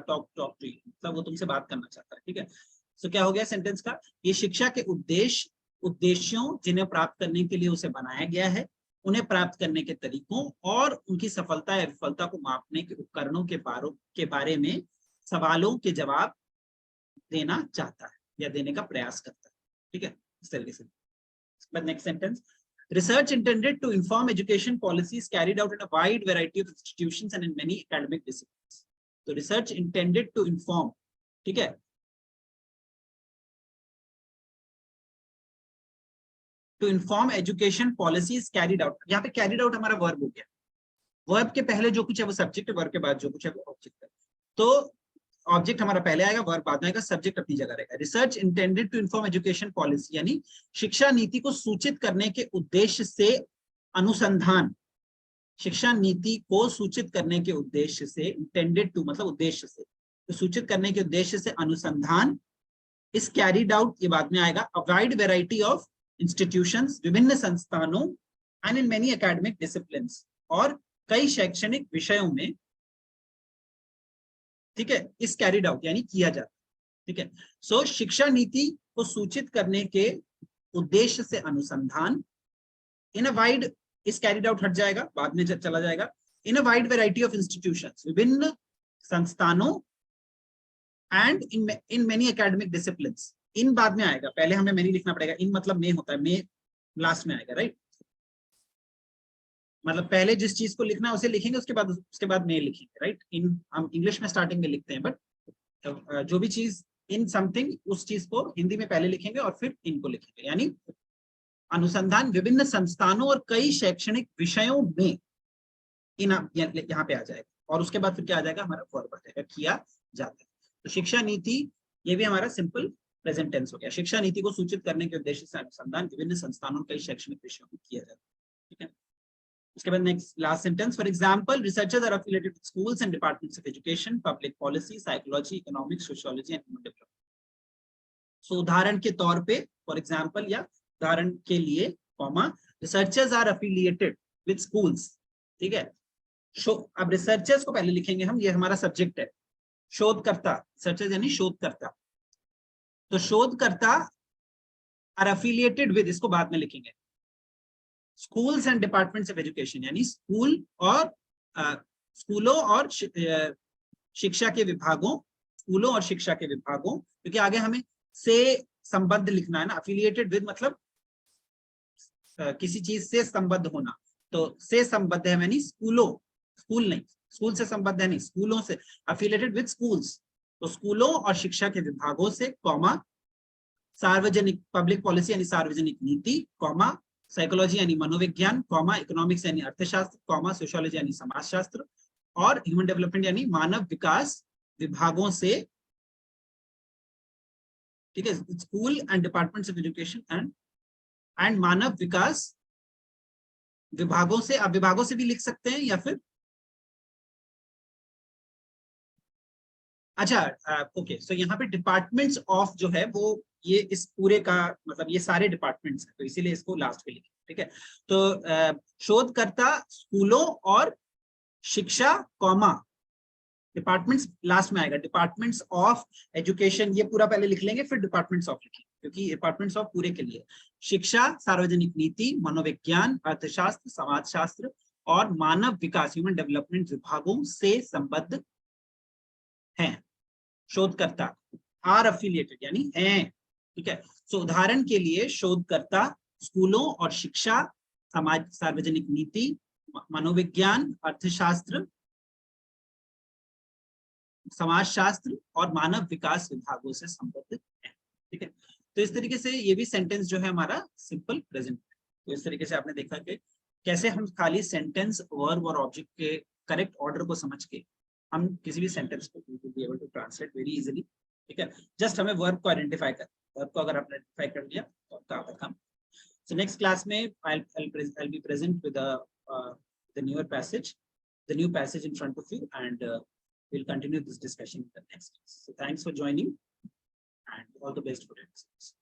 talk to you, मतलब वो तुमसे बात करना चाहता है, ठीक है। सो क्या हो गया सेंटेंस का, ये शिक्षा के उद्देश्यों जिन्हें प्राप्त करने के लिए उसे बनाया गया है, उन्हें प्राप्त करने के तरीकों और उनकी सफलता या विफलता को मापने के उपकरणों के बारे में सवालों के जवाब देना चाहता है या देने का प्रयास करता है, ठीक है, इस तरीके से। Next sentence, research intended to inform education policies carried out in a wide variety of institutions and in many academic disciplines. तो research intended to inform, ठीक है, to inform education policies carried out, यहाँ पे carried out हमारा verb हो गया, verb के पहले जो कुछ है वो subject है, verb के बाद जो कुछ है वो object है, तो ऑब्जेक्ट हमारा पहले आएगा, वर्ब बाद में आएगा, सब्जेक्ट अपनी जगह रहेगा। Research intended to inform education policy, यानी शिक्षा नीति को सूचित करने के उद्देश्य से अनुसंधान, शिक्षा नीति को सूचित करने के उद्देश्य से, इंटेंडेड टू मतलब उद्देश्य से, तो सूचित करने के उद्देश्य से अनुसंधान, इस कैरीड आउट ये बाद में आएगा, अ वाइड वेराइटी ऑफ इंस्टीट्यूशंस, विभिन्न संस्थानों, and in many academic disciplines, और कई शैक्षणिक विषयों में, ठीक है, इस कैरिड आउट यानी किया जाता है, ठीक है। सो शिक्षा नीति को सूचित करने के उद्देश्य से अनुसंधान, in a wide, is carried out हट जाएगा, बाद में चला जाएगा, in a wide variety of institutions, विभिन्न संस्थानों, and in many academic disciplines, in बाद में आएगा, पहले हमें मेनी लिखना पड़ेगा, इन मतलब में होता है, में लास्ट में आएगा, राइट, मतलब पहले जिस चीज को लिखना है उसे लिखेंगे, उसके बाद में लिखेंगे, राइट। इन हम इंग्लिश में स्टार्टिंग में लिखते हैं, बट जो भी चीज इन समथिंग, उस चीज को हिंदी में पहले लिखेंगे और फिर इनको लिखेंगे, यानी अनुसंधान विभिन्न संस्थानों और कई शैक्षणिक विषयों में, इन यहाँ पे आ जाएगा, और उसके बाद फिर क्या आ जाएगा, हमारा वर्ब आ जाएगा, किया जाता है। तो शिक्षा नीति, ये भी हमारा सिंपल प्रेजेंट टेंस हो गया। शिक्षा नीति को सूचित करने के उद्देश्य से अनुसंधान विभिन्न संस्थानों कई शैक्षणिक विषयों में किया जाता है। ठीक है, उसके बाद next last sentence, for example researchers are affiliated with schools and departments of education, public policy, psychology, economics, sociology and human development. So उदाहरण के तौर पे, फॉर एग्जांपल या उदाहरण के लिए, comma, researchers are affiliated with schools. ठीक है, अब रिसर्चर्स को पहले लिखेंगे हम, ये हमारा सब्जेक्ट है, शोधकर्ता, रिसर्चर्स यानी शोधकर्ता, तो शोधकर्ता आर एफिलिएटेड विद, इसको बाद में लिखेंगे, schools and departments of education, यानी स्कूल और स्कूलों और शिक्षा के विभागों, स्कूलों और शिक्षा के विभागों, क्योंकि आगे हमें से संबद्ध लिखना है ना, एफिलिएटेड विद मतलब किसी चीज से संबद्ध होना, तो से संबद्ध है यानी स्कूलों, स्कूल नहीं, स्कूल से संबद्ध है नहीं, स्कूलों से, एफिलिएटेड विद स्कूल्स, तो स्कूलों और शिक्षा के विभागों से, कॉमा, सार्वजनिक पब्लिक पॉलिसी यानी सार्वजनिक नीति, कॉमा, साइकोलॉजी यानी मनोविज्ञान, कॉमा, इकोनॉमिक्स यानी अर्थशास्त्र, कॉमा, सोशियोलॉजी यानी समाजशास्त्र, और ह्यूमन डेवलपमेंट यानी मानव विकास विभागों से। ठीक है, school and departments of education and मानव विकास विभागों से, आप विभागों से भी लिख सकते हैं, या फिर अच्छा, ओके, सो यहाँ पे डिपार्टमेंट्स ऑफ जो है वो, ये इस पूरे का मतलब ये सारे डिपार्टमेंट्स हैं, तो इसीलिए इसको लास्ट पे लिखें। ठीक है, तो शोधकर्ता स्कूलों और शिक्षा, कॉमा, डिपार्टमेंट्स लास्ट में आएगा, डिपार्टमेंट्स ऑफ एजुकेशन, ये पूरा पहले लिख लेंगे, फिर डिपार्टमेंट्स ऑफ लिखेंगे, क्योंकि डिपार्टमेंट्स ऑफ पूरे के लिए, शिक्षा, सार्वजनिक नीति, मनोविज्ञान, अर्थशास्त्र, समाजशास्त्र और मानव विकास, ह्यूमन डेवलपमेंट विभागों से संबद्ध हैं शोधकर्ता, आर एफिलिएटेड यानी हैं। ठीक है, सो उदाहरण के लिए शोधकर्ता स्कूलों और शिक्षा, समाज, सार्वजनिक नीति, मनोविज्ञान, अर्थशास्त्र, समाजशास्त्र और मानव विकास विभागों से संबद्ध है। ठीक है, तो इस तरीके से ये भी सेंटेंस जो है हमारा सिंपल प्रेजेंट है। तो इस तरीके से आपने देखा कि कैसे हम खाली सेंटेंस, वर्ब और ऑब्जेक्ट के करेक्ट ऑर्डर को समझ के हम किसी भी सेंटेंस को be able to translate very easily. ठीक है, जस्ट हमें वर्ब को आइडेंटिफाई कर, वर्ब को अगर आपने आइडेंटिफाई कर लिया तो आपका काम। सो नेक्स्ट क्लास में I'll be present with the newer passage, the new passage in front of you, and we'll continue this discussion in the next class. So thanks for joining and all the best for your exams.